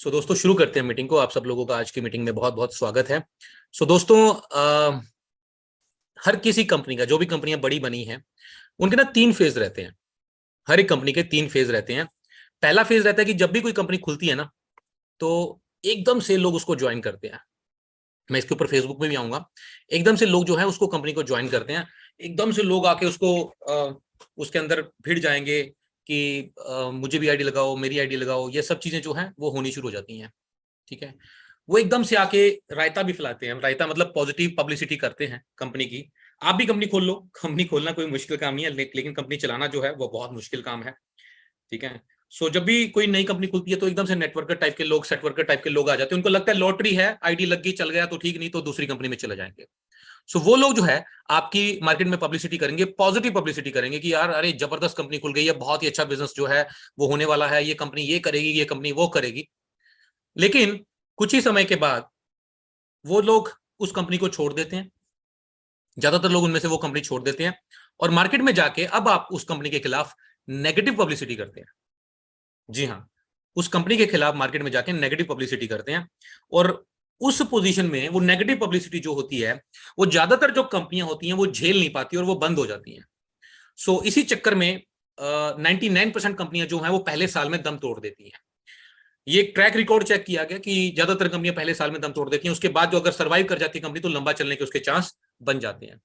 दोस्तों शुरू करते हैं मीटिंग को। आप सब लोगों का आज की मीटिंग में बहुत बहुत स्वागत है। दोस्तों हर किसी कंपनी का, जो भी कंपनियां बड़ी बनी हैं, उनके ना 3 फेज रहते हैं। हर एक कंपनी के 3 फेज रहते हैं। पहला फेज रहता है कि जब भी कोई कंपनी खुलती है ना, तो एकदम से लोग उसको ज्वाइन करते हैं। मैं इसके ऊपर फेसबुक में भी आऊंगा। एकदम से लोग जो है उसको, कंपनी को ज्वाइन करते हैं। एकदम से लोग आके उसको उसके अंदर भिड़ जाएंगे कि मुझे भी आईडी लगाओ, मेरी आईडी लगाओ। ये सब चीजें जो है वो होनी शुरू हो जाती हैं। ठीक है। वो एकदम से आके रायता भी फैलाते हैं। रायता मतलब पॉजिटिव पब्लिसिटी करते हैं कंपनी की। आप भी कंपनी खोल लो। कंपनी खोलना कोई मुश्किल काम नहीं है, लेकिन कंपनी चलाना जो है वो बहुत मुश्किल काम है। ठीक है। जब भी कोई नई कंपनी खुलती है तो एकदम से नेटवर्कर टाइप के लोग, सेटवर्कर टाइप के लोग आ जाते हैं। उनको लगता है लॉटरी है, आईडी लग गई, चल गया तो ठीक, नहीं तो दूसरी कंपनी में चले जाएंगे। वो लोग जो है आपकी मार्केट में पब्लिसिटी करेंगे, पॉजिटिव पब्लिसिटी करेंगे कि यार अरे जबरदस्त कंपनी खुल गई है, बहुत ही अच्छा बिजनेस जो है वो होने वाला है, ये कंपनी ये करेगी, ये कंपनी वो करेगी। लेकिन कुछ ही समय के बाद वो लोग उस कंपनी को छोड़ देते हैं। ज्यादातर लोग उनमें से वो कंपनी छोड़ देते हैं और मार्केट में जाके अब आप उस कंपनी के खिलाफ नेगेटिव पब्लिसिटी करते हैं। जी हाँ, उस कंपनी के खिलाफ मार्केट में जाके नेगेटिव पब्लिसिटी करते हैं। और उस पोजीशन में वो नेगेटिव पब्लिसिटी जो होती है, वो ज्यादातर जो कंपनियां होती हैं वो झेल नहीं पाती और वो बंद हो जाती हैं। इसी चक्कर में 99% कंपनियां जो हैं वो पहले साल में दम तोड़ देती हैं। ये ट्रैक रिकॉर्ड चेक किया गया कि ज्यादातर कंपनियां पहले साल में दम तोड़ देती हैं। उसके बाद जो अगर सर्वाइव कर जाती है कंपनी, तो लंबा चलने के उसके चांस बन जाते हैं।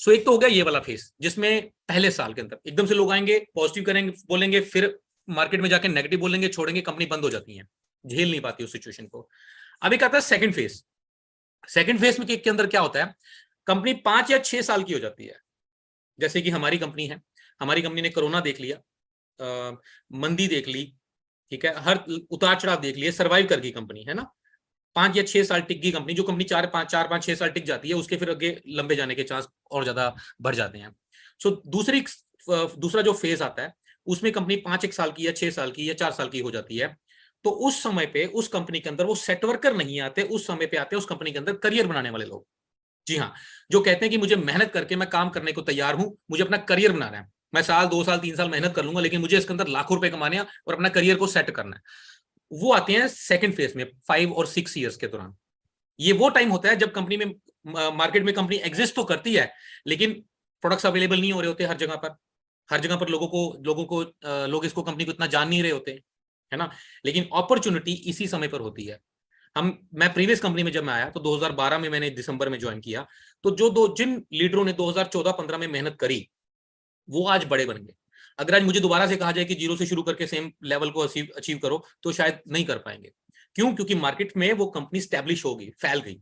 एक तो हो गया ये वाला फेस, जिसमें पहले साल के अंदर एकदम से लोग आएंगे, पॉजिटिव करेंगे, बोलेंगे, फिर मार्केट में जाके नेगेटिव बोलेंगे, छोड़ेंगे, कंपनी बंद हो जाती है, झेल नहीं पाती उस सिचुएशन को। अब एक आता है सेकंड फेज। सेकंड फेज में के अंदर क्या होता है, कंपनी 5 या 6 साल की हो जाती है। जैसे कि हमारी कंपनी है। हमारी कंपनी ने कोरोना देख लिया, मंदी देख ली, ठीक है, हर उतार चढ़ाव देख लिए, सर्वाइव कर गई कंपनी, है ना। 5 या 6 साल टिक गई कंपनी। जो कंपनी 4, 5, 6 साल टिक जाती है, उसके फिर आगे लंबे जाने के चांस और ज्यादा बढ़ जाते हैं। दूसरा जो फेज आता है, उसमें कंपनी 5 1 साल की या 6 साल की या 4 साल की हो जाती है। तो उस समय पे उस कंपनी के अंदर वो सेट वर्कर नहीं आते, उस समय पे आते हैं उस कंपनी के अंदर करियर बनाने वाले लोग। जी हाँ, जो कहते हैं कि मुझे मेहनत करके मैं काम करने को तैयार हूं, मुझे अपना करियर बनाना है, मैं साल 2 साल 3 साल मेहनत कर लूंगा, लेकिन मुझे इसके अंदर लाखों रुपए कमाने हैं और अपना करियर को सेट करना है। वो आते हैं सेकंड फेज में, 5 और 6 ईयर्स के दौरान। ये वो टाइम होता है जब कंपनी में, मार्केट में कंपनी एग्जिस्ट तो करती है, लेकिन प्रोडक्ट्स अवेलेबल नहीं हो रहे होते हर जगह पर। हर जगह पर लोग इसको, कंपनी को इतना जान नहीं रहे होते, है ना। लेकिन अपॉर्चुनिटी इसी समय पर होती है। मैं प्रीवियस कंपनी में जब मैं आया तो 2012 में मैंने दिसंबर में ज्वाइन किया। तो जिन लीडरों ने 2014-15 में मेहनत करी, वो आज बड़े बन गए। अगर आज मुझे दोबारा से कहा जाए कि जीरो से शुरू करके सेम लेवल को अचीव करो, तो शायद नहीं कर पाएंगे। क्यों? क्योंकि मार्केट में वो कंपनी स्टैब्लिश हो गई, फैल गई।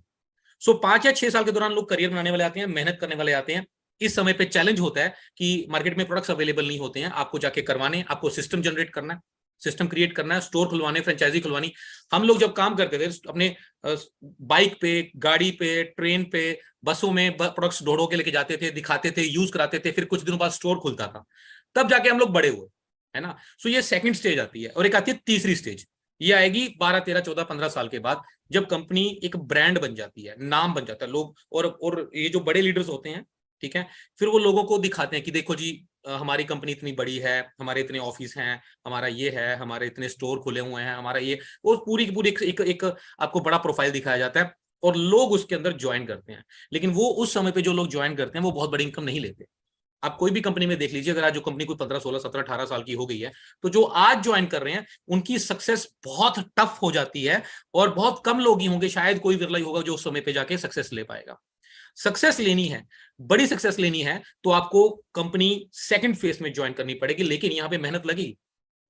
5 या 6 साल के दौरान लोग करियर बनाने वाले आते हैं, मेहनत करने वाले आते हैं। इस समय पे चैलेंज होता है कि मार्केट में प्रोडक्ट्स अवेलेबल नहीं होते हैं, आपको जाके करवाने, आपको सिस्टम जनरेट करना है, सिस्टम क्रिएट करना है, स्टोर खुलवाने, फ्रेंचाइजी खुलवानी। हम लोग जब काम करते थे अपने बाइक पे, गाड़ी पे, ट्रेन पे, बसों में प्रोडक्ट्स ढोड़ो के लेके जाते थे, दिखाते थे, यूज कराते थे, फिर कुछ दिनों बाद स्टोर खुलता था, तब जाके हम लोग बड़े हुए, है ना। ये सेकंड स्टेज आती है। और एक आती है तीसरी स्टेज। ये आएगी 12, 13, 14, 15 साल के बाद, जब कंपनी एक ब्रांड बन जाती है, नाम बन जाता है, लोग और ये जो बड़े लीडर्स होते हैं, ठीक है, फिर वो लोगों को दिखाते हैं कि देखो जी, हमारी कंपनी इतनी बड़ी है, हमारे इतने ऑफिस हैं, हमारा ये है, हमारे इतने स्टोर खुले हुए हैं, हमारा ये, वो पूरी की पूरी एक आपको बड़ा प्रोफाइल दिखाया जाता है और लोग उसके अंदर ज्वाइन करते हैं। लेकिन वो उस समय पे जो लोग ज्वाइन करते हैं वो बहुत बड़ी इनकम नहीं लेते। आप कोई भी कंपनी में देख लीजिए, अगर आज जो कंपनी कोई 15, 16, 17, 18 साल की हो गई है, तो जो आज ज्वाइन कर रहे हैं उनकी सक्सेस बहुत टफ हो जाती है। और बहुत कम लोग ही होंगे, शायद कोई विरला ही होगा जो उस समय पे जाके सक्सेस ले पाएगा। सक्सेस लेनी है, बड़ी सक्सेस लेनी है, तो आपको कंपनी सेकंड फेज में ज्वाइन करनी पड़ेगी। लेकिन यहां पे मेहनत लगेगी।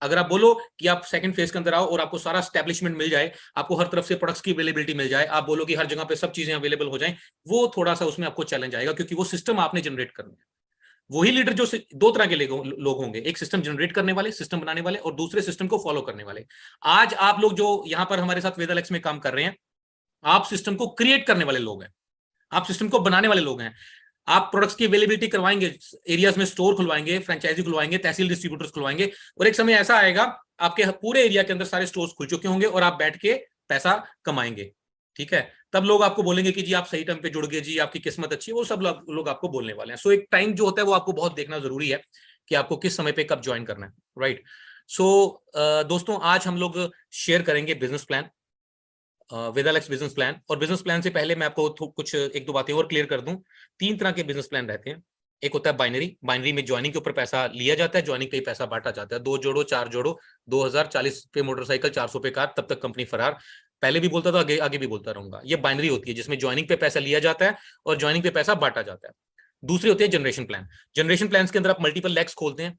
अगर आप बोलो कि आप सेकंड फेज के अंदर आओ और आपको सारा स्टैब्लिशमेंट मिल जाए, आपको हर तरफ से प्रोडक्ट्स की अवेलेबिलिटी मिल जाए, आप बोलो कि हर जगह पे सब चीजें अवेलेबल हो जाएं, वो थोड़ा सा उसमें आपको चैलेंज आएगा, क्योंकि वो सिस्टम आपने जनरेट करना है। वही लीडर जो दो तरह के लोग होंगे, एक सिस्टम जनरेट करने वाले, सिस्टम बनाने वाले, और दूसरे सिस्टम को फॉलो करने वाले। आज आप लोग जो यहां पर हमारे साथ वेदालेक्स में काम कर रहे हैं, आप सिस्टम को क्रिएट करने वाले लोग हैं, आप सिस्टम को बनाने वाले लोग हैं। आप प्रोडक्ट्स की अवेलेबिलिटी करवाएंगे, एरियाज में स्टोर खुलवाएंगे, फ्रेंचाइजी खुलवाएंगे, तहसील डिस्ट्रीब्यूटर्स खुलवाएंगे, और एक समय ऐसा आएगा आपके पूरे एरिया के अंदर सारे स्टोर्स खुल चुके होंगे और आप बैठ के पैसा कमाएंगे। ठीक है, तब लोग आपको बोलेंगे कि जी आप सही टाइम पे जुड़ गए, जी आपकी किस्मत अच्छी है, वो सब लोग आपको बोलने वाले हैं। एक टाइम जो होता है वो आपको बहुत देखना जरूरी है कि आपको किस समय पे कब ज्वाइन करना है, राइट। दोस्तों आज हम लोग शेयर करेंगे बिजनेस प्लान, वेदालेक्स बिजनेस प्लान। और बिजनेस प्लान से पहले मैं आपको कुछ एक दो बातें और क्लियर कर दूं। 3 तरह के बिजनेस प्लान रहते हैं। एक होता है बाइनरी। बाइनरी में ज्वाइनिंग के ऊपर पैसा लिया जाता है, ज्वाइनिंग पे ही पैसा बांटा जाता है। 2 जोड़ो 4 जोड़ो, 2040 पे मोटरसाइकिल, 400 पे कार, तब तक कंपनी फरार। पहले भी बोलता था, आगे आगे भी बोलता रहूंगा। ये बाइनरी होती है जिसमें ज्वाइनिंग पे पैसा लिया जाता है और ज्वाइनिंग पे पैसा बांटा जाता है। दूसरी होती है जनरेशन प्लान। जनरेशन प्लान के अंदर आप मल्टीपल लेग्स खोलते हैं,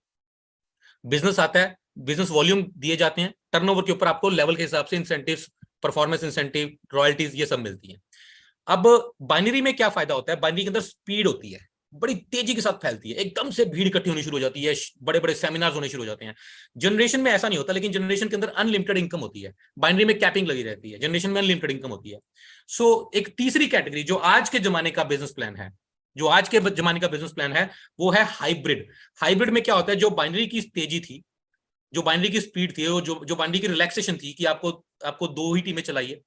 बिजनेस आता है, बिजनेस वॉल्यूम दिए जाते हैं, टर्नओवर के ऊपर आपको लेवल के हिसाब से इंसेंटिव्स, परफॉर्मेंस इंसेंटिव, रॉयल्टीज, ये सब मिलती है। अब बाइनरी में क्या फायदा होता है? बाइनरी के अंदर स्पीड होती है, बड़ी तेजी के साथ फैलती है, एकदम से भीड़ इकट्ठी होनी शुरू हो जाती है, बड़े बड़े सेमिनार्स होने शुरू हो जाते हैं। जनरेशन में ऐसा नहीं होता, लेकिन जनरेशन के अंदर अनलिमिटेड इनकम होती है। बाइनरी में कैपिंग लगी रहती है, जनरेशन में अनलिमिटेड इनकम होती है। सो एक तीसरी कैटेगरी जो आज के जमाने का बिजनेस प्लान है, जो आज के जमाने का बिजनेस प्लान है, वो है हाइब्रिड। हाइब्रिड में क्या होता है? जो बाइनरी की तेजी थी, जो बाइनरी की स्पीड थी, जो बाइनरी की रिलैक्सेशन थी कि आपको आपको 2 ही टीमें चाहिए,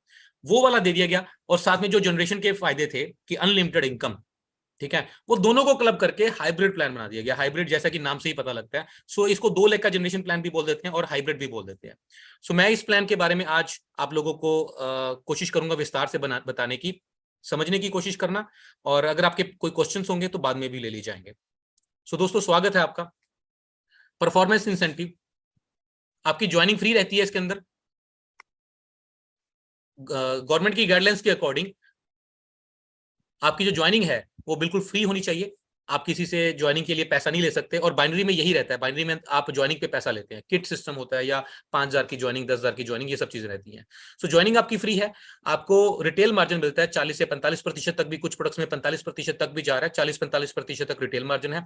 वो वाला दे दिया गया। और साथ में जो जनरेशन के फायदे थे कि अनलिमिटेड इनकम, ठीक है, वो दोनों को क्लब करके हाइब्रिड प्लान बना दिया गया। हाइब्रिड जैसा कि नाम से ही पता लगता है। सो इसको 2 लेग का जनरेशन प्लान भी बोल देते हैं और हाइब्रिड भी बोल देते हैं। सो मैं इस प्लान के बारे में आज आप लोगों को कोशिश करूंगा विस्तार से बताने की, समझने की कोशिश करना। और अगर आपके कोई क्वेश्चन होंगे तो बाद में भी ले लिए जाएंगे। सो दोस्तों स्वागत है आपका। परफॉर्मेंस इंसेंटिव, आपकी ज्वाइनिंग फ्री रहती है इसके अंदर। गवर्नमेंट की गाइडलाइंस के अकॉर्डिंग आपकी जो ज्वाइनिंग है वो बिल्कुल फ्री होनी चाहिए। आप किसी से ज्वाइनिंग के लिए पैसा नहीं ले सकते। और बाइनरी में यही रहता है, बाइनरी में आप ज्वाइनिंग पे पैसा लेते हैं, किट सिस्टम होता है, या 5,000 की ज्वाइनिंग, 10,000 की ज्वाइनिंग, ये सब चीजें रहती हैं। सो ज्वाइनिंग आपकी फ्री है। आपको रिटेल मार्जिन मिलता है 40 से 45% तक भी, कुछ प्रोडक्ट्स में 45% तक भी जा रहा है। 40-45% तक रिटेल मार्जिन है।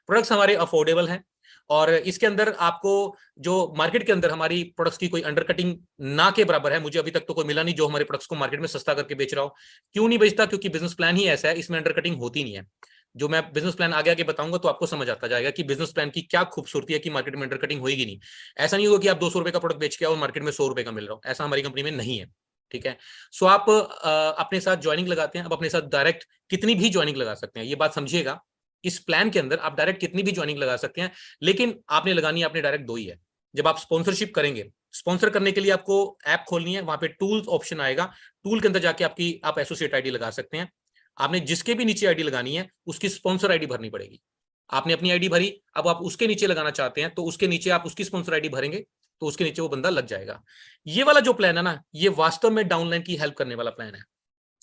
प्रोडक्ट्स हमारे अफोर्डेबल हैं। और इसके अंदर आपको जो मार्केट के अंदर हमारी प्रोडक्ट्स की कोई अंडरकटिंग ना के बराबर है, मुझे अभी तक तो कोई मिला नहीं जो हमारे प्रोडक्ट्स को मार्केट में सस्ता करके बेच रहा हो। क्यों नहीं बेचता? क्योंकि बिजनेस प्लान ही ऐसा है, इसमें अंडरकटिंग होती नहीं है। जो मैं बिजनेस प्लान आगे आगे बताऊंगा तो आपको समझ आता जाएगा कि बिजनेस प्लान की क्या खूबसूरती है कि मार्केट में अंडरकटिंग होगी नहीं। ऐसा नहीं होगा कि आप 200 रुपए का प्रोडक्ट बेच के आओ और मार्केट में 100 रुपए का मिल रहा हो, ऐसा हमारी कंपनी में नहीं है। ठीक है। सो आप अपने साथ ज्वाइनिंग लगाते हैं। अब अपने साथ डायरेक्ट कितनी भी ज्वाइनिंग लगा सकते हैं, ये बात समझिएगा। इस प्लान के अंदर आप डायरेक्ट कितनी भी ज्वाइनिंग लगा सकते हैं, लेकिन आपने लगानी है आपने डायरेक्ट 2 ही है। जब आप स्पॉन्सरशिप करेंगे, स्पॉन्सर करने के लिए आपको ऐप खोलनी है, वहां पे टूल्स ऑप्शन आएगा, टूल के अंदर जाके आप एसोसिएट आईडी लगा सकते हैं। आपने जिसके भी नीचे आईडी लगानी है उसकी स्पॉन्सर आईडी भरनी पड़ेगी। आपने अपनी आईडी भरी, अब आप उसके नीचे लगाना चाहते हैं तो उसके नीचे आप उसकी स्पॉन्सर आईडी भरेंगे तो उसके नीचे वो बंदा लग जाएगा। ये वाला जो प्लान है ना, ये वास्तव में डाउनलाइन की हेल्प करने वाला प्लान है।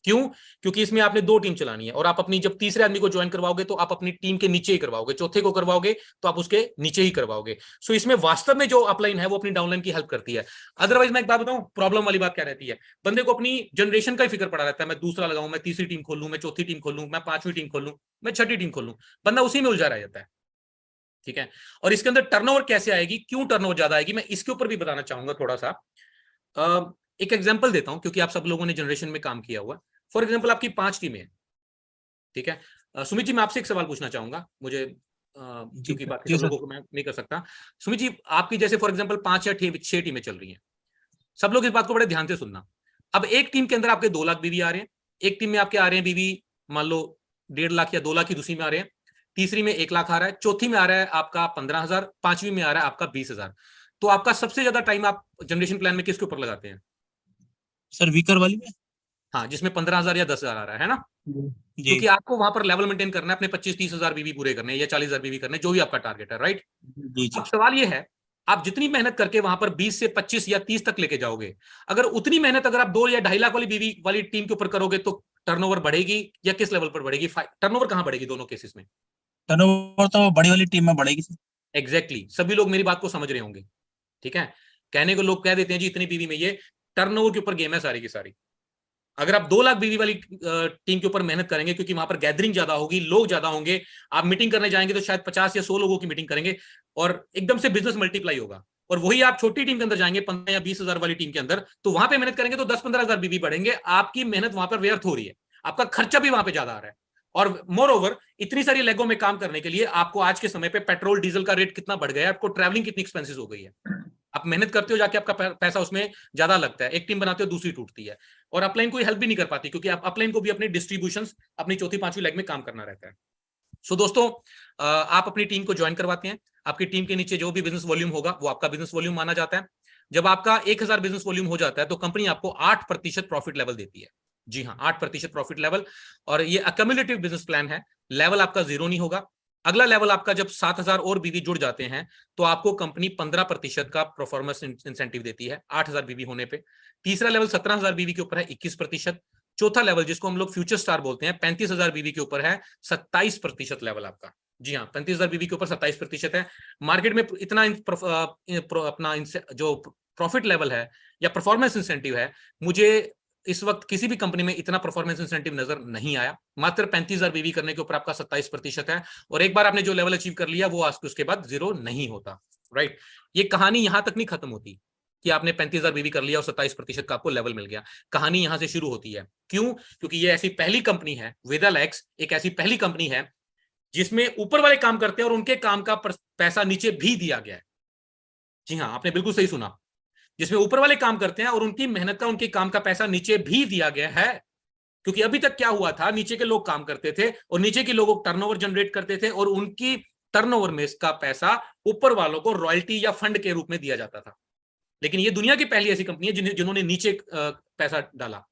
क्यों? क्योंकि इसमें आपने 2 टीम चलानी है और आप अपनी जब तीसरे आदमी को ज्वाइन करवाओगे तो आप अपनी टीम के नीचे ही करवाओगे, चौथे को करवाओगे तो आप उसके नीचे ही करवाओगे। सो इसमें वास्तव में जो अपलाइन है वो अपनी डाउनलाइन की हेल्प करती है। अदरवाइज मैं एक बात बताऊं, प्रॉब्लम वाली बात क्या रहती है, बंदे को अपनी जनरेशन का ही फिक्र पड़ा रहता है। मैं दूसरा लगाऊं, मैं तीसरी टीम खोल लूं, मैं चौथी टीम खोल लूं, मैं 5वीं टीम खोल लूं, मैं 6ठी टीम खोल लूं, बंदा उसी में उलझा रह जाता है। ठीक है। और इसके अंदर टर्नओवर कैसे आएगी, क्यों टर्नओवर ज्यादा आएगी, मैं इसके ऊपर भी बताना चाहूंगा थोड़ा सा। एक एग्जाम्पल देता हूं क्योंकि आप सब लोगों ने जनरेशन में काम किया हुआ। फॉर एग्जाम्पल आपकी 5 टीमें हैं, ठीक है। सुमित जी मैं आपसे एक सवाल पूछना चाहूंगा, मुझे जी क्योंकि सर। बाकी जी सब सर। लोगों को मैं नहीं कर सकता। सुमित जी आपकी जैसे फॉर एग्जाम्पल 5 या 6 टीमें चल रही हैं, सब लोग इस बात को बड़े ध्यान से सुनना। अब एक टीम के अंदर आपके 2 लाख बीवी आ रहे हैं, एक टीम में आपके आ रहे हैं बीवी मान लो 1.5 लाख या 2 लाख की, दूसरी में आ रहे हैं, तीसरी में 1 लाख आ रहा है, चौथी में आ रहा है आपका 15,000, 5वीं में आ रहा है आपका 20,000। तो आपका सबसे ज्यादा टाइम आप जनरेशन प्लान में किसके ऊपर लगाते हैं? सर वीकर वाली में। हाँ, जिसमें 15,000 या 10,000 आ रहा है ना। जी क्योंकि आपको वहां पर लेवल मेंटेन करना है, अपने 25-30,000 बीवी पूरे करने हैं या 40,000 बीवी करने, जो भी आपका टारगेट है, राइट। जी अब जी। सवाल ये है, आप जितनी मेहनत करके वहां पर 20 से 25 या 30 तक लेके जाओगे, अगर उतनी मेहनत अगर आप 2 या 2.5 लाख वाली बीवी वाली टीम के ऊपर करोगे तो टर्नओवर बढ़ेगी या किस लेवल पर बढ़ेगी? टर्नओवर कहां बढ़ेगी दोनों केसेस में? टर्नओवर तो बड़ी वाली टीम में बढ़ेगी सर। एग्जैक्टली exactly, सभी लोग मेरी बात को समझ रहे होंगे। ठीक है। कहने को लोग कह देते हैं जी इतनी बीवी में, ये टर्नओवर के ऊपर गेम है सारी की सारी। अगर आप 2 लाख बीवी वाली टीम के ऊपर मेहनत करेंगे, क्योंकि वहां पर गैदरिंग ज्यादा होगी, लोग ज्यादा होंगे, आप मीटिंग करने जाएंगे तो शायद 50 या 100 लोगों की मीटिंग करेंगे और एकदम से बिजनेस मल्टीप्लाई होगा। और वही आप छोटी टीम के अंदर जाएंगे 15 या 20,000 वाली टीम के अंदर, तो वहां पे मेहनत करेंगे तो 10-15,000 बीवी बढ़ेंगे, आपकी मेहनत वहां पर व्यर्थ हो रही है, आपका खर्चा भी वहां पे ज्यादा आ रहा है। और मोर ओवर इतनी सारी लेगों में काम करने के लिए आपको आज के समय पे पेट्रोल डीजल का रेट कितना बढ़ गया है, आपको ट्रैवलिंग कितनी एक्सपेंसिव हो गई है। आप मेहनत करते हो जाके, आपका पैसा उसमें ज्यादा लगता है, एक टीम बनाते हो दूसरी टूटती है, और अपलाइन कोई हेल्प भी नहीं कर पाती क्योंकि आप अपलाइन को भी अपनी डिस्ट्रीब्यूशन अपनी चौथी 5वीं लेग में काम करना रहता है। सो दोस्तों आप अपनी टीम को ज्वाइन करवाते हैं। आपकी टीम के नीचे जो भी बिजनेस वॉल्यूम होगा वो आपका बिजनेस वॉल्यूम माना जाता है। जब आपका 1000 बिजनेस वॉल्यूम हो जाता है तो कंपनी आपको 8% प्रॉफिट लेवल देती है। जी हाँ, 8% प्रॉफिट लेवल। और ये अक्यूमुलेटिव बिजनेस प्लान है, लेवल आपका जीरो नहीं होगा। अगला लेवल आपका जब 7000 और बीवी जुड़ जाते हैं तो आपको कंपनी 15% का परफॉर्मेंस इंसेंटिव देती है 8000 बीवी होने पे। तीसरा लेवल 17000 बीवी के ऊपर है 21%। चौथा लेवल जिसको हम लोग फ्यूचर स्टार बोलते हैं 35000 बीवी के ऊपर है 27% लेवल आपका। जी हाँ, 35000 बीवी के ऊपर 27% है। मार्केट में इतना अपना जो प्रॉफिट लेवल है या परफॉर्मेंस इंसेंटिव है, मुझे इस वक्त किसी भी कंपनी में इतना परफॉर्मेंस इंसेंटिव नजर नहीं आया। मात्र 35000 बीवी करने के ऊपर आपका 27% है। और एक बार आपने जो लेवल अचीव कर लिया वो उसके बाद जीरो नहीं होता। राइट, ये कहानी यहां तक नहीं खत्म होती कि आपने 35000 बीवी कर लिया और 27% का आपको लेवल मिल गया। कहानी यहां से शुरू होती है। क्यों? क्योंकि ये ऐसी पहली कंपनी है, वेदालेक्स एक ऐसी पहली कंपनी है जिसमें ऊपर वाले काम करते हैं और उनके काम का पैसा नीचे भी दिया गया है। जी हाँ, आपने बिल्कुल सही सुना, जिसमें ऊपर वाले काम करते हैं और उनकी मेहनत का, उनके काम का पैसा नीचे भी दिया गया है। क्योंकि अभी तक क्या हुआ था, नीचे के लोग काम करते थे और नीचे के लोग टर्नओवर जनरेट करते थे और उनकी टर्नओवर में इसका पैसा ऊपर वालों को रॉयल्टी या फंड के रूप में दिया जाता था। लेकिन ये दुनिया की पहली ऐसी कंपनी है जिन्होंने नीचे पैसा डाला।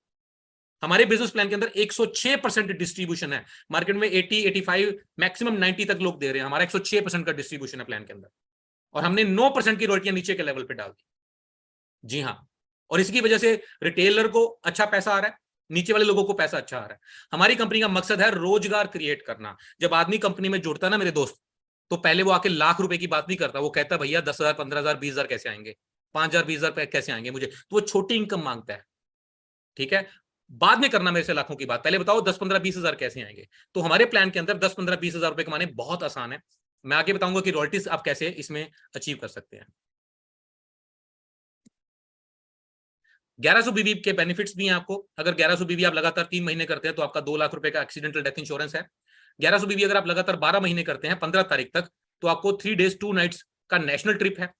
हमारे बिजनेस प्लान के अंदर 106% डिस्ट्रीब्यूशन है। मार्केट में 80, 85, मैक्सिमम 90 तक लोग दे रहे हैं, हमारा 106% का डिस्ट्रीब्यूशन है प्लान के अंदर। और हमने 9% की रॉयल्टियां नीचे के लेवल पे डाल दी। जी हाँ, और इसकी वजह से रिटेलर को अच्छा पैसा आ रहा है, नीचे वाले लोगों को पैसा अच्छा आ रहा है। हमारी कंपनी का मकसद है रोजगार क्रिएट करना। जब आदमी कंपनी में जुड़ता है ना मेरे दोस्त, तो पहले वो आके लाख रुपए की बात नहीं करता, वो कहता भैया 10,000, 15,000, 20,000 कैसे आएंगे, 5,000, 20,000 कैसे आएंगे मुझे, तो वो छोटी इनकम मांगता है। ठीक है, बाद में करना मेरे से लाखों की बात, पहले बताओ 10, 15, 20,000 कैसे आएंगे। तो हमारे प्लान के अंदर 10, 15, 20,000 रुपए कमाने बहुत आसान है। मैं आगे बताऊंगा कि रॉयल्टीज आप कैसे इसमें अचीव कर सकते हैं। 1100 बीबी के बेनिफिट्स भी हैं आपको। अगर 1100 बीबी आप लगातार 3 महीने करते हैं तो आपका 2 लाख रुपए का एक्सीडेंटल डेथ इंश्योरेंस है। 1100 बीबी अगर आप लगातार 12 महीने करते हैं 15 तारीख तक, तो आपको 3 days 2 nights का नेशनल ट्रिप है।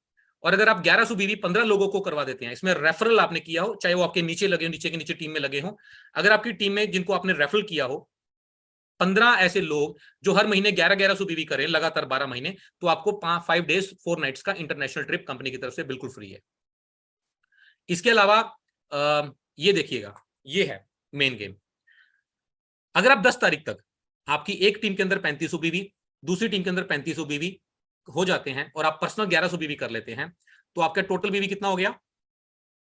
और अगर आप 1100 बीबी 15 लोगों को करवा देते हैं, इसमें रेफरल आपने किया हो, चाहे वो आपके नीचे लगे हो, नीचे के नीचे टीम में लगे हो, अगर आपकी टीम में जिनको आपने रेफरल किया हो 15 ऐसे लोग जो हर महीने 1100 बीबी करें लगातार 12 महीने, तो आपको 5 days 4 nights का इंटरनेशनल ट्रिप कंपनी की तरफ से बिल्कुल फ्री है। इसके अलावा ये देखिएगा, ये है मेन गेम। अगर आप 10 तारीख तक आपकी एक टीम के अंदर 3500 बीवी, दूसरी टीम के अंदर 3500 बीवी हो जाते हैं और आप पर्सनल 1100 बीवी कर लेते हैं, तो आपका टोटल बीवी कितना हो गया?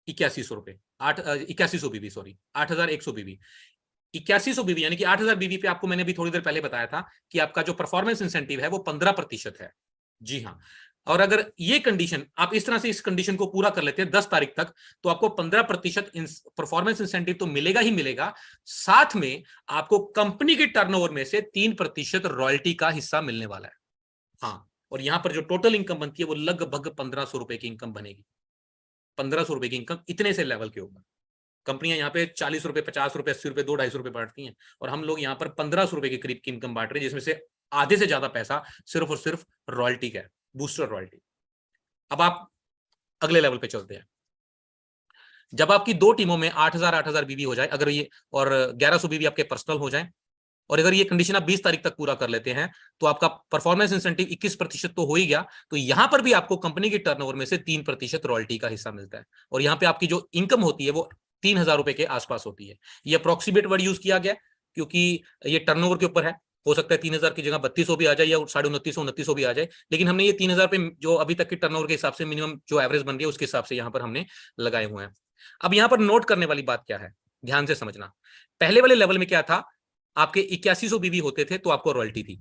8100 रुपए, 8100 बीवी, सॉरी 8100 बीवी। 8100 बीवी यानी कि 8000 बीवी पे आपको मैंने अभी थोड़ी देर पहले बताया था कि आपका जो परफॉर्मेंस इंसेंटिव है वो 15% है। जी हाँ, और अगर ये कंडीशन आप इस तरह से इस कंडीशन को पूरा कर लेते हैं 10 तारीख तक, तो आपको 15% परफॉर्मेंस इंसेंटिव तो मिलेगा ही मिलेगा, साथ में आपको कंपनी के टर्नओवर में से 3% रॉयल्टी का हिस्सा मिलने वाला है। हाँ, और यहां पर जो टोटल इनकम बनती है वो लगभग 1500 रुपए की इनकम बनेगी। 1500 रुपए की इनकम इतने से लेवल के ऊपर कंपनियां यहाँ पे 40 रुपए, 50 रुपए, 80 रुपए, 200-250 रुपए बांटती हैं, और हम लोग यहाँ पर 1500 रुपए के करीब की इनकम बांट रहे हैं, जिसमें से आधे से ज्यादा पैसा सिर्फ और सिर्फ रॉयल्टी का है, बूस्टर रॉयल्टी। अब आप अगले लेवल पे चलते हैं। जब आपकी दो टीमों में 8,000 बीवी हो जाए, अगर ये और 1100 बीवी आपके पर्सनल हो जाए, और अगर ये कंडीशन आप 20 तारीख तक पूरा कर लेते हैं, तो आपका परफॉर्मेंस इंसेंटिव 21% तो हो ही गया, तो यहां पर भी आपको कंपनी के टर्नओवर में से 3% रॉयल्टी का हिस्सा मिलता है। और यहां पे आपकी जो इनकम होती है वो 3,000 रुपए के आसपास होती है। ये अप्रोक्सीमेट वर्ड यूज किया गया क्योंकि ये टर्नओवर के ऊपर है, हो सकता है 3,000 की जगह 3200 भी आ जाए या 2950, भी आ जाए, लेकिन हमने ये 3,000 पे जो अभी तक के टर्नओवर के हिसाब से मिनिमम जो एवरेज बन रही है उसके हिसाब से यहाँ पर हमने लगाए हुए हैं। अब यहाँ पर नोट करने वाली बात क्या है, ध्यान से समझना। पहले वाले लेवल में क्या था, आपके 8100 बीवी होते थे तो आपको रॉयल्टी थी।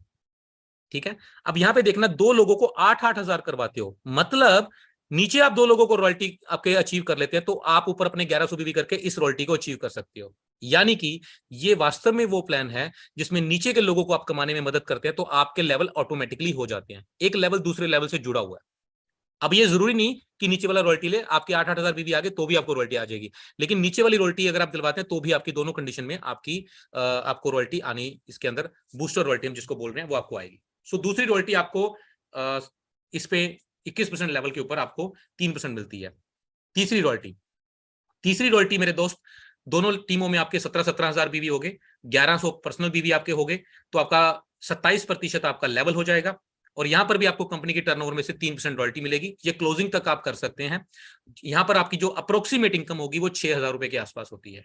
ठीक है, अब यहां पे देखना, दो लोगों को 8,000 करवाते हो, मतलब नीचे आप दो लोगों को रॉयल्टी आपके अचीव कर लेते हैं, तो आप ऊपर अपने 1100 बीवी करके इस रॉयल्टी को अचीव कर सकते हो। यानी कि ये वास्तव में वो प्लान है जिसमें नीचे के लोगों को आप कमाने में मदद करते हैं, तो आपके लेवल ऑटोमेटिकली हो जाते हैं, एक लेवल दूसरे लेवल से जुड़ा हुआ है। अब ये जरूरी नहीं कि नीचे वाला रॉयल्टी ले, आपके 8,000 बीवी आगे तो भी आपको रॉयल्टी आ जाएगी, लेकिन नीचे वाली रॉयल्टी अगर आप दिलवाते हैं तो भी आपकी दोनों कंडीशन में आपको रॉयल्टी आनी, इसके अंदर बूस्टर रॉयल्टी हम जिसको बोल रहे हैं वो आपको आएगी। सो दूसरी रॉयल्टी आपको इस पे 21% लेवल के ऊपर आपको 3% मिलती है। तीसरी रॉयल्टी मेरे दोस्त, दोनों टीमों में आपके 17,000 बीवी हो गए, 1100 पर्सनल बीवी आपके हो गए, तो आपका 27% आपका लेवल हो जाएगा, और यहां पर भी आपको कंपनी के टर्नओवर में से 3% रॉयल्टी मिलेगी। ये क्लोजिंग तक आप कर सकते हैं। यहां पर आपकी जो अप्रोक्सीमेट इनकम होगी वो 6,000 रुपए के आसपास होती है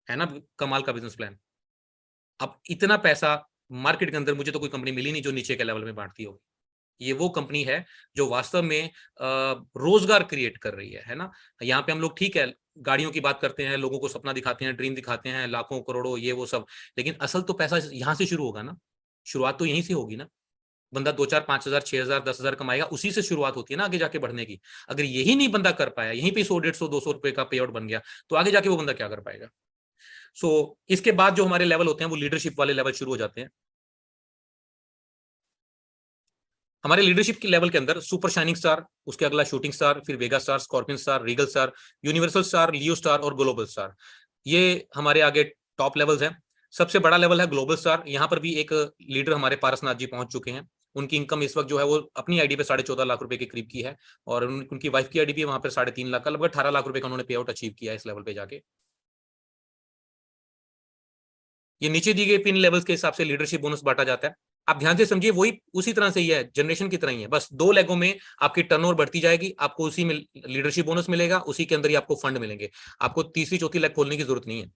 ना। कमाल का बिजनेस प्लान। अब इतना पैसा मार्केट के अंदर मुझे तो कोई कंपनी मिली नहीं जो नीचे के लेवल में बांटती हो। ये वो कंपनी है जो वास्तव में रोजगार क्रिएट कर रही है ना। यहाँ पे हम लोग ठीक है गाड़ियों की बात करते हैं, लोगों को सपना दिखाते हैं, ड्रीम दिखाते हैं, लाखों करोड़ों ये वो सब, लेकिन असल तो पैसा यहाँ से शुरू होगा ना। शुरुआत तो यहीं से होगी ना। बंदा 2 4 5 हजार 6,000 10,000 कमाएगा, उसी से शुरुआत होती है ना आगे जाके बढ़ने की। अगर यही नहीं बंदा कर पाया, यहीं पे 100 150 200 रुपए का पे आउट बन गया, तो आगे जाके वो बंदा क्या कर पाएगा। इसके बाद जो हमारे लेवल होते हैं वो लीडरशिप वाले लेवल शुरू हो जाते हैं। हमारे लीडरशिप के लेवल के अंदर सुपर शाइनिंग स्टार, उसके अगला शूटिंग स्टार, फिर Vega star, scorpion star, regal star, universal star, Leo star और ग्लोबल स्टार, ये हमारे आगे टॉप लेवल्स हैं। सबसे बड़ा लेवल है ग्लोबल स्टार। यहाँ पर भी एक लीडर हमारे पारसनाथ जी पहुंच चुके हैं। उनकी इनकम इस वक्त जो है वो अपनी आईडी पे 14.5 लाख रुपए के करीब की है, और उनकी वाइफ की आईडी भी वहां पर 3.5 लाख का, लगभग 18 लाख रुपए का उन्होंने पे आउट अचीव किया है इस लेवल पे जाके। ये नीचे दी गई पिन लेवल्स के हिसाब से लीडरशिप बोनस बांटा जाता है। आप ध्यान से समझिए, वही उसी तरह से ही है, जनरेशन की तरह ही है, बस 2 लेगों में आपकी टर्नओवर बढ़ती जाएगी, आपको उसी में लीडरशिप बोनस मिलेगा, उसी के अंदर ही आपको फंड मिलेंगे। आपको तीसरी चौथी लेग खोलने की जरूरत नहीं है।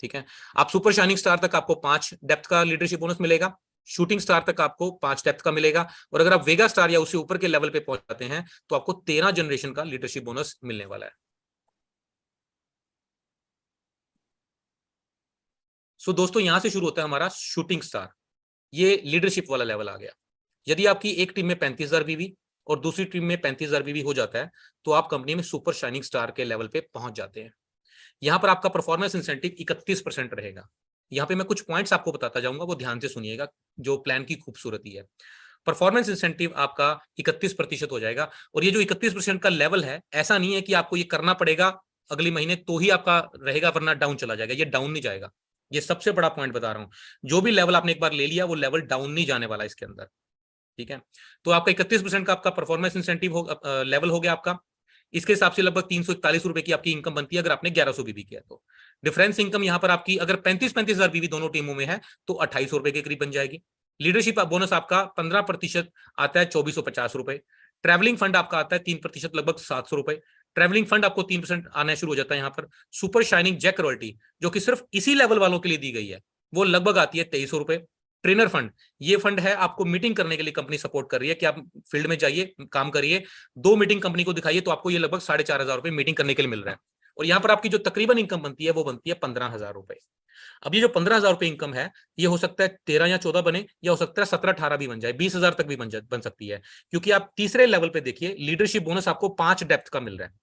ठीक है। आप सुपर शाइनिंग स्टार तक आपको 5 डेप्थ का लीडरशिप बोनस मिलेगा, शूटिंग स्टार तक आपको 5 डेप्थ का मिलेगा, और अगर आप वेगा स्टार या उससे ऊपर के लेवल पे पहुंच जाते हैं तो आपको 13 जनरेशन का लीडरशिप बोनस मिलने वाला है। दोस्तों यहां से शुरू होता है हमारा शूटिंग स्टार। ये लीडरशिप वाला लेवल आ गया। यदि आपकी एक टीम में 35,000 बीवी और दूसरी टीम में 35,000 बीवी हो जाता है तो आप कंपनी में सुपर शाइनिंग स्टार के लेवल पे पहुंच जाते हैं। यहां पर आपका परफॉर्मेंस इंसेंटिव 31% रहेगा। यहां पे मैं कुछ पॉइंट्स आपको बताता जाऊंगा, वो ध्यान से सुनिएगा, जो प्लान की खूबसूरती है। परफॉर्मेंस इंसेंटिव आपका 31% हो जाएगा, और ये जो 31% का लेवल है, ऐसा नहीं है कि आपको ये करना पड़ेगा अगले महीने तो ही आपका रहेगा, वरना डाउन चला जाएगा। ये डाउन नहीं जाएगा। ये सबसे बड़ा पॉइंट बता रहा हूं। जो भी लेवल आपने एक बार ले लिया वो लेवल डाउन नहीं जाने वाला इसके अंदर। ठीक है। तो आपका 31% का आपका परफॉर्मेंस इंसेंटिव हो लेवल हो गया आपका। इसके हिसाब से लगभग 341 रुपए की आपकी इनकम बनती है अगर आपने 1100 बीबी किया तो। डिफरेंस इनकम यहां पर आपकी अगर 35,000 बीबी दोनों टीमों में है तो 2800 रुपए के करीब बन जाएगी। लीडरशिप बोनस आपका 15% आता है, 2450 रुपए। ट्रैवलिंग फंड आपका आता है 3%, लगभग 700 रुपए। ट्रैवलिंग फंड आपको 3% आना शुरू हो जाता है यहाँ पर। सुपर शाइनिंग जैक रॉयल्टी जो कि सिर्फ इसी लेवल वालों के लिए दी गई है, वो लगभग आती है 2300 रुपए। ट्रेनर फंड, ये फंड है आपको मीटिंग करने के लिए कंपनी सपोर्ट कर रही है कि आप फील्ड में जाइए, काम करिए, 2 मीटिंग कंपनी को दिखाइए, तो आपको ये लगभग 4,500 रुपए मीटिंग करने के लिए मिल रहा है। और यहाँ पर आपकी जो तकरीबन इनकम बनती है वो बनती है 15,000 रुपए। अब ये जो 15,000 रुपए इनकम है, ये हो सकता है 13 या 14 बने, या हो सकता है 17 18 भी बन जाए, 20,000 तक भी बन सकती है। क्योंकि आप तीसरे लेवल पे देखिए, लीडरशिप बोनस आपको 5 डेप्थ का मिल रहा है,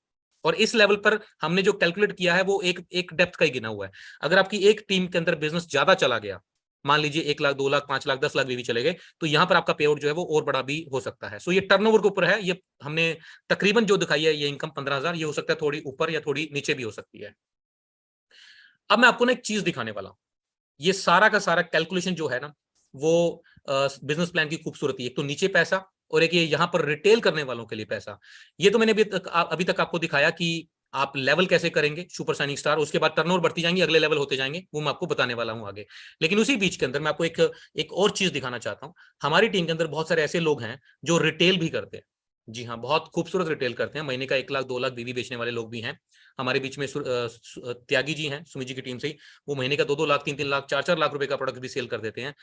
और इस लेवल पर हमने जो कैलकुलेट किया है वो एक डेप्थ का ही गिना हुआ है। अगर आपकी एक टीम के अंदर बिजनेस ज्यादा चला गया, मान लीजिए 1 लाख 2 लाख 5 लाख 10 लाख भी चले गए, तो यहां पर आपका पे आउट जो है वो और बड़ा भी हो सकता है। ये टर्नओवर के ऊपर है। ये हमने तकरीबन जो दिखाई है ये इनकम 15,000, ये हो सकता है थोड़ी ऊपर या थोड़ी नीचे भी हो सकती है। अब मैं आपको ना एक चीज दिखाने वाला हूं। ये सारा का सारा कैलकुलेशन जो है ना, वो बिजनेस प्लान की खूबसूरती है। एक तो नीचे पैसा, और एक ये यहां पर रिटेल करने वालों के लिए पैसा। ये तो मैंने अभी तक आपको दिखाया कि आप लेवल कैसे करेंगे सुपर शाइनिंग स्टार, उसके बाद टर्नओवर बढ़ती जाएंगी, अगले लेवल होते जाएंगे, वो मैं आपको बताने वाला हूं आगे। लेकिन उसी बीच के अंदर मैं आपको एक और चीज दिखाना चाहता हूं। हमारी टीम के अंदर बहुत सारे ऐसे लोग हैं जो रिटेल भी करते हैं। जी हाँ, बहुत खूबसूरत रिटेल करते हैं। महीने का 1 लाख 2 लाख बीवी बेचने वाले लोग भी हैं। हमारे बीच में त्यागी जी हैं सुमी जी की टीम से ही, वो महीने का 2 2 लाख 3 3 लाख 4 4 लाख रुपए का प्रोडक्ट भी सेल कर देते हैं।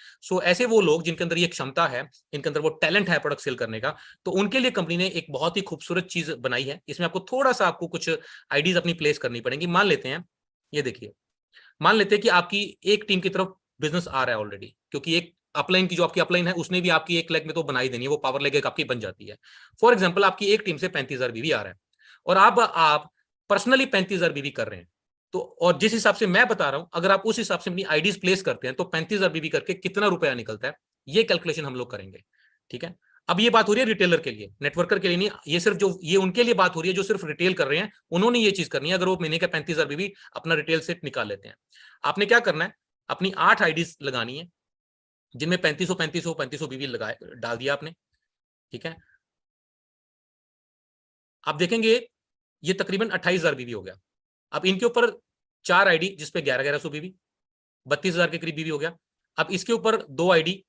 ऐसे वो लोग जिनके अंदर ये क्षमता है, इनके अंदर वो टैलेंट है प्रोडक्ट सेल करने का, तो उनके लिए कंपनी ने एक बहुत ही खूबसूरत चीज बनाई है। इसमें आपको थोड़ा सा आपको कुछ आइडियाज अपनी प्लेस करनी पड़ेगी। मान लेते हैं, ये देखिए, मान लेते हैं कि आपकी एक टीम की तरफ बिजनेस आ रहा है ऑलरेडी, क्योंकि एक अपलाइन की जो आपकी अपलाइन है उसने भी आपकी एक लेग में तो बनाई देनी है, वो पावर लेग आपकी बन जाती है। फॉर एग्जाम्पल, आपकी एक टीम से 35,000 बीवी आ रहा है, और आप पर्सनली 35,000 बीवी कर रहे हैं, तो और जिस हिसाब से मैं बता रहा हूं, अगर आप उस हिसाब से अपनी आईडीज प्लेस करते हैं तो 35,000 बीवी करके कितना रुपया निकलता है, ये कैलकुलेशन हम लोग करेंगे। ठीक है। अब ये बात हो रही है रिटेलर के लिए, नेटवर्कर के लिए नहीं। ये सिर्फ जो ये उनके लिए बात हो रही है जो सिर्फ रिटेल कर रहे हैं, उन्होंने ये चीज करनी है। अगर वो महीने का 35,000 बीवी अपना रिटेल से निकाल लेते हैं, आपने क्या करना है, अपनी 8 आईडीज लगानी है जिनमें 3500 बीवी लगाए डाल दिया आपने। ठीक है। आप देखेंगे ये तकरीबन 28,000 बीवी हो गया। अब इनके ऊपर 4 आईडी जिसपे 1100 बीवी, 32,000 के करीब बीवी हो गया। अब इसके ऊपर 2 आईडी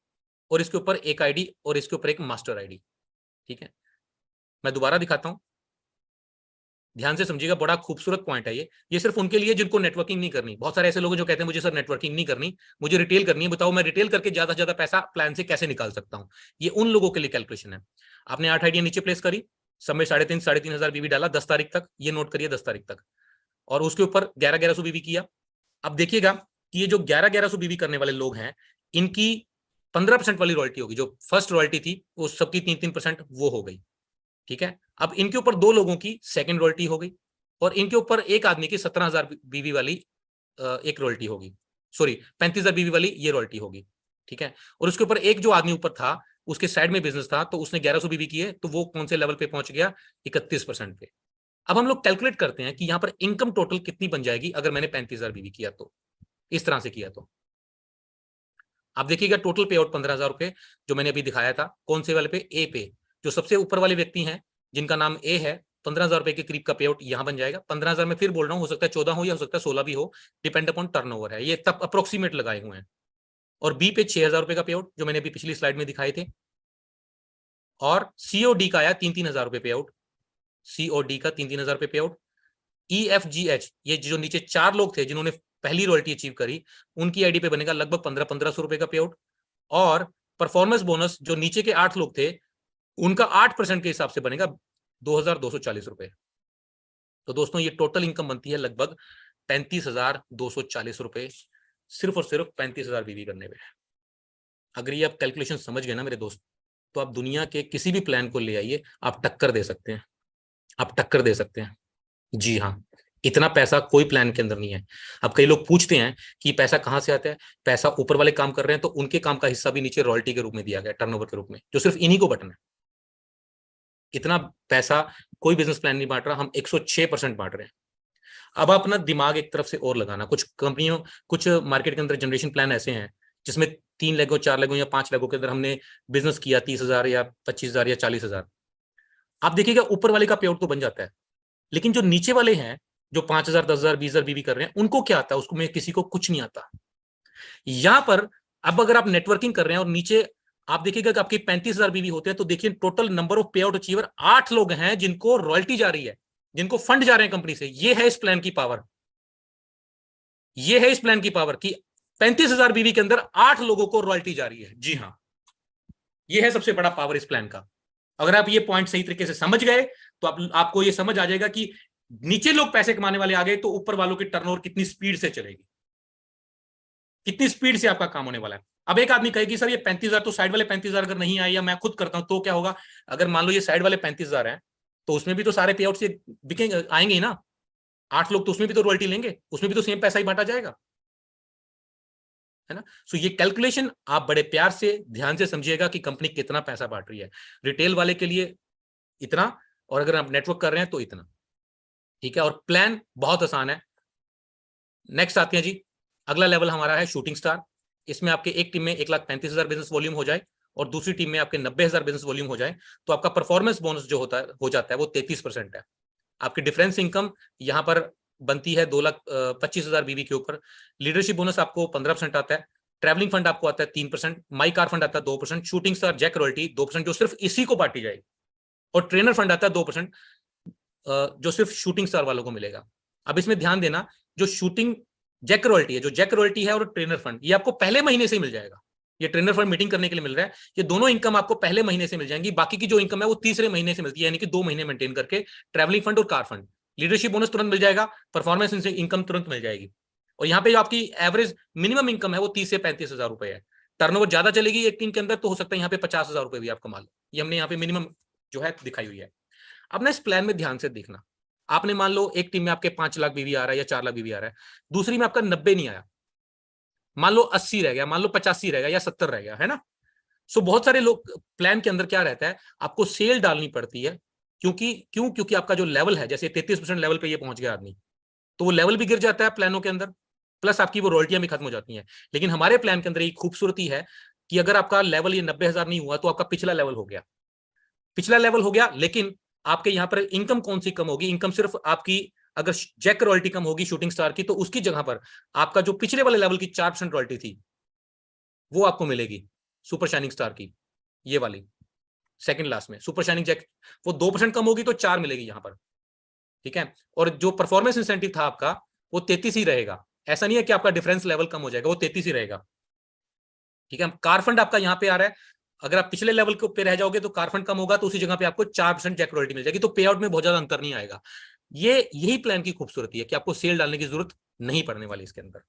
और इसके ऊपर एक आईडी और इसके ऊपर एक मास्टर आईडी। ठीक है, मैं दोबारा दिखाता हूं, ध्यान से समझिएगा, बड़ा खूबसूरत पॉइंट है ये सिर्फ उनके लिए जिनको नेटवर्किंग नहीं करनी। बहुत सारे ऐसे लोग जो कहते हैं मुझे सर नेटवर्किंग नहीं करनी, मुझे रिटेल करनी है, बताओ मैं रिटेल करके ज्यादा से ज्यादा पैसा प्लान से कैसे निकाल सकता हूं। ये उन लोगों के लिए कैलकुलेशन है। आपने 8 आइडिया नीचे प्लेस करी, सब में 3.5 हजार बीवी डाला 10 तारीख तक, ये नोट करिए 10 तारीख तक, और उसके ऊपर 1100 बीवी किया। अब देखिएगा कि ये जो 1100 बीवी करने वाले लोग हैं, इनकी 15% वाली रॉयल्टी होगी। जो फर्स्ट रॉयल्टी थी वो सबकी 3-3% वो हो गई। ठीक है, अब इनके ऊपर 2 लोगों की सेकंड रॉयल्टी हो गई, और इनके ऊपर एक आदमी की 17,000 बीवी वाली एक रॉयल्टी होगी, सॉरी 35,000 बीवी वाली ये रॉयल्टी होगी। ठीक है, और उसके ऊपर एक जो आदमी ऊपर था, उसके साइड में बिजनेस था, तो उसने 1100 बीवी किए, तो वो कौन से लेवल पे पहुंच गया, 31% पे। अब हम लोग कैलकुलेट करते हैं कि यहां पर इनकम टोटल कितनी बन जाएगी अगर मैंने 35,000 बीवी किया तो, इस तरह से किया तो। आप देखिएगा टोटल पे आउट 15,000 रुपए जो मैंने अभी दिखाया था, कौन से वाले पे, ए पे, जो सबसे ऊपर वाले व्यक्ति हैं जिनका नाम ए है, 15,000 रुपए के करीब का पे आउट यहां बन जाएगा। 15,000 में फिर बोल रहा हूं, हो सकता है 14 हो या हो सकता है 16 भी हो, डिपेंड अपॉन टर्नओवर है, ये तब अप्रोक्सीमेट लगाए हुए हैं। और बी पे 6,000 रुपए का पे आउट जो मैंने अभी पिछली स्लाइड में दिखाए थे, और सीओडी का आया 3-3 हजार रुपए पे आउट, सीओडी का 3-3 हजार रुपए पे out. E F G H, ये जो नीचे 4 लोग थे जिन्होंने पहली रॉयल्टी अचीव करी, उनकी आईडी पे बनेगा लगभग 1500 रुपए का पे आउट। और परफॉर्मेंस बोनस जो नीचे के 8 लोग थे, उनका 8% के हिसाब से बनेगा 2,240 रुपए। तो दोस्तों ये टोटल इनकम बनती है लगभग 35,240 रुपए, सिर्फ और सिर्फ 35,000 बीवी करने में। अगर ये आप कैलकुलेशन समझ गए ना मेरे दोस्त, तो आप दुनिया के किसी भी प्लान को ले आइए, आप टक्कर दे सकते हैं, आप टक्कर दे सकते हैं। जी हाँ, इतना पैसा कोई प्लान के अंदर नहीं है। अब कई लोग पूछते हैं कि पैसा कहां से आता है, पैसा ऊपर वाले काम कर रहे हैं तो उनके काम का हिस्सा भी नीचे रॉयल्टी के रूप में दिया गया, टर्नओवर के रूप में, जो सिर्फ इन्हीं को बटन है। इतना पैसा कोई बिजनेस प्लान नहीं बांट रहा, हम 106% बांट रहे हैं। अब अपना दिमाग एक तरफ से और लगाना। कुछ कंपनियों, कुछ मार्केट के अंदर जनरेशन प्लान ऐसे हैं जिसमें 3 लेगों, 4 लेगों या 5 लेगों के अंदर हमने बिजनेस किया 30,000 या 25,000 या 40,000। आप देखिएगा ऊपर वाले का पे आउट तो बन जाता है, लेकिन जो नीचे वाले हैं, जो 5,000, 10,000, 20,000 बीवी कर रहे हैं, उनको क्या आता है, उसको में किसी को कुछ नहीं आता। यहां पर अब अगर आप नेटवर्किंग कर रहे हैं और नीचे आप देखिएगा कि आपके 35,000 बीवी होते हैं, तो देखिए टोटल नंबर ऑफ पे आउट अचीवर 8 लोग हैं जिनको रॉयल्टी जा रही है, जिनको फंड जा रहे हैं कंपनी से। ये है इस प्लान की पावर, ये है इस प्लान की पावर कि 35,000 बीवी के अंदर 8 लोगों को रॉयल्टी जा रही है। जी हाँ, ये है सबसे बड़ा पावर इस प्लान का। अगर आप ये पॉइंट सही तरीके से समझ गए तो आपको ये समझ आ जाएगा कि नीचे लोग पैसे कमाने वाले आ गए तो ऊपर वालों की टर्नओवर कितनी स्पीड से चलेगी, कितनी स्पीड से आपका काम होने वाला है। अब एक आदमी कहे कि सर ये 35,000 तो साइड वाले 35,000 अगर नहीं आए या मैं खुद करता हूं तो क्या होगा। अगर मान लो ये साइड वाले 35,000 हैं तो उसमें भी तो सारे पे आउट से बिकेंगे, आएंगे ही ना। 8 लोग तो उसमें भी तो रॉयल्टी लेंगे, उसमें भी तो सेम पैसा ही बांटा जाएगा, है ना। सो ये कैलकुलेशन आप बड़े प्यार से ध्यान से समझिएगा कि कंपनी कितना पैसा बांट रही है। रिटेल वाले के लिए इतना, और अगर आप नेटवर्क कर रहे हैं तो इतना। ठीक है, और प्लान बहुत आसान है। नेक्स्ट आते हैं जी, अगला लेवल हमारा है शूटिंग स्टार। इसमें आपके एक टीम में 1,35,000 बिजनेस वॉल्यूम हो जाए और दूसरी टीम में आपके 90,000 बिजनेस वॉल्यूम हो जाए, तो आपका परफॉर्मेंस बोनस जो होता है हो जाता है वो 33% है। आपकी डिफरेंस इनकम यहाँ पर बनती है 2,25,000 बीवी के ऊपर। लीडरशिप बोनस आपको 15% आता है। ट्रैवलिंग फंड आपको आता है 3%, माई कार फंड आता है 2%, शूटिंग स्टार जैक रॉयल्टी 2% जो सिर्फ इसी को बांटी जाएगी, और ट्रेनर फंड आता है 2% जो सिर्फ शूटिंग स्टार वालों को मिलेगा। अब इसमें ध्यान देना, जो शूटिंग जैक रॉयल्टी है, जो जैक रॉयल्टी है और ट्रेनर फंड, ये आपको पहले महीने से मिल जाएगा। ये ट्रेनर फंड मीटिंग करने के लिए मिल रहा है, ये दोनों इनकम आपको पहले महीने से मिल जाएंगी। बाकी की जो इनकम है वो तीसरे महीने से मिलती है, यानी कि 2 महीने मेंटेन करके, ट्रैवलिंग फंड और कार फंड। लीडरशिप बोनस तुरंत मिल जाएगा, परफॉर्मेंस इनकम तुरंत मिल जाएगी। और यहाँ पे जो आपकी एवरेज मिनिमम इनकम है वो 30 से 35,000 रुपए है। टर्नओवर ज्यादा चलेगी एक टीम के अंदर तो हो सकता है यहाँ पे 50,000 रुपए भी आप कमा लो। ये हमने यहाँ पे मिनिमम जो है दिखाई हुई है। अब ना इस प्लान में ध्यान से देखना, आपने मान लो एक टीम में आपके 5 लाख बीवी आ रहा है या 4 लाख बीवी आ रहा है, दूसरी में आपका 90 नहीं आया, मान लो 80 रह गया, मान लो 85 रह गया या 70 रह गया, है ना। सो बहुत सारे लोग प्लान के अंदर क्या रहता है, आपको सेल डालनी पड़ती है, क्योंकि आपका जो लेवल है, जैसे 33% लेवल पे ये पहुंच गया आदमी, तो वो लेवल भी गिर जाता है प्लानों के अंदर, प्लस आपकी वो रॉयल्टियां भी खत्म हो जाती हैं। लेकिन हमारे प्लान के अंदर एक खूबसूरती है कि अगर आपका लेवल ये 90,000 नहीं हुआ तो आपका पिछला लेवल हो गया, पिछला लेवल हो गया। लेकिन आपके यहां पर इनकम कौन सी कम होगी, इनकम सिर्फ आपकी, अगर जैक रॉयल्टी कम होगी शूटिंग स्टार की, तो उसकी जगह पर आपका जो पिछले वाले लेवल की 4% रॉयल्टी थी वो आपको मिलेगी। सुपर शाइनिंग स्टार की, ये वाली सेकंड लास्ट में सुपर शाइनिंग जैक, वो 2% कम होगी तो 4 मिलेगी यहां पर, ठीक है। और जो परफॉर्मेंस इंसेंटिव था आपका वो 33 ही रहेगा, ऐसा नहीं है कि आपका डिफरेंस लेवल कम हो जाएगा, वो 33 ही रहेगा, ठीक है। कार फंड आपका यहाँ पे आ रहा है, अगर आप पिछले लेवल के पे रह जाओगे तो कार फंड कम होगा, तो उसी जगह पे आपको 4% जैक रॉयल्टी मिल जाएगी, तो पे आउट में बहुत ज्यादा अंतर नहीं आएगा। ये यही प्लान की खूबसूरती है कि आपको सेल डालने की जरूरत नहीं पड़ने वाली इसके अंदर।